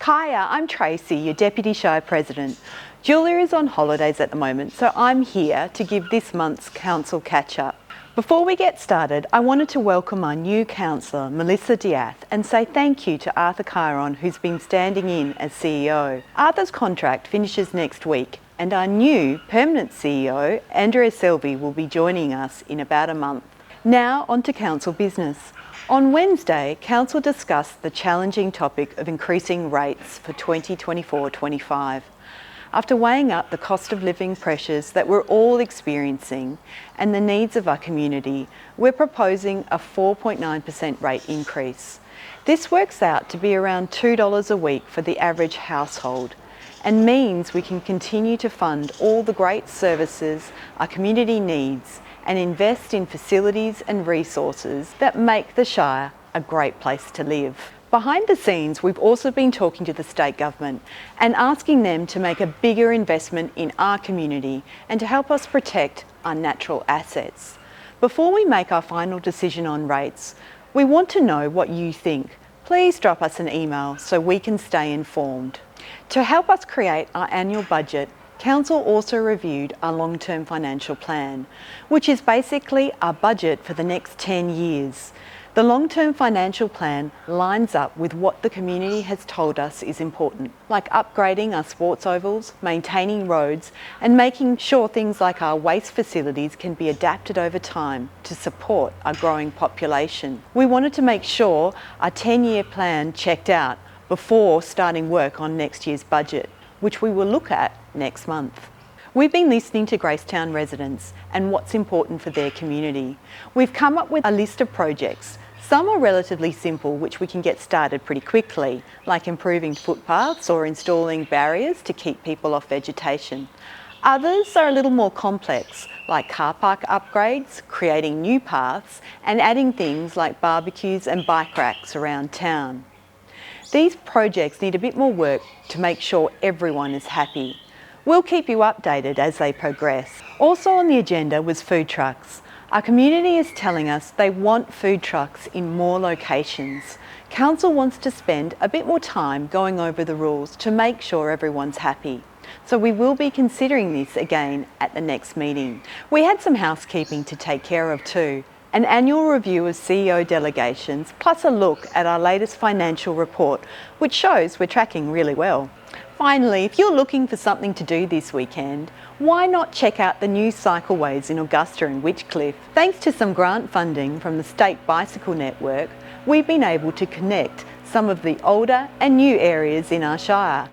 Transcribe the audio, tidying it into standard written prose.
Hiya, I'm Tracey, your Deputy Shire President. Julia is on holidays at the moment, so I'm here to give this month's Council catch-up. Before we get started, I wanted to welcome our new councillor, Melissa Diath, and say thank you to Arthur Chiron, who's been standing in as CEO. Arthur's contract finishes next week, and our new permanent CEO, Andrea Selby, will be joining us in about a month. Now on to council business. On Wednesday, Council discussed the challenging topic of increasing rates for 2024-25. After weighing up the cost of living pressures that we're all experiencing and the needs of our community, we're proposing a 4.9% rate increase. This works out to be around $2 a week for the average household and means we can continue to fund all the great services our community needs and invest in facilities and resources that make the Shire a great place to live. Behind the scenes, we've also been talking to the state government and asking them to make a bigger investment in our community and to help us protect our natural assets. Before we make our final decision on rates, we want to know what you think. Please drop us an email so we can stay informed. To help us create our annual budget, Council also reviewed our long-term financial plan, which is basically our budget for the next 10 years. The long-term financial plan lines up with what the community has told us is important, like upgrading our sports ovals, maintaining roads, and making sure things like our waste facilities can be adapted over time to support our growing population. We wanted to make sure our 10-year plan checked out before starting work on next year's budget, which we will look at next month. We've been listening to Gracetown residents and what's important for their community. We've come up with a list of projects. Some are relatively simple, which we can get started pretty quickly, like improving footpaths or installing barriers to keep people off vegetation. Others are a little more complex, like car park upgrades, creating new paths, and adding things like barbecues and bike racks around town. These projects need a bit more work to make sure everyone is happy. We'll keep you updated as they progress. Also on the agenda was food trucks. Our community is telling us they want food trucks in more locations. Council wants to spend a bit more time going over the rules to make sure everyone's happy. So we will be considering this again at the next meeting. We had some housekeeping to take care of too. An annual review of CEO delegations, plus a look at our latest financial report, which shows we're tracking really well. Finally, if you're looking for something to do this weekend, why not check out the new cycleways in Augusta and Witchcliffe? Thanks to some grant funding from the State Bicycle Network, we've been able to connect some of the older and new areas in our Shire.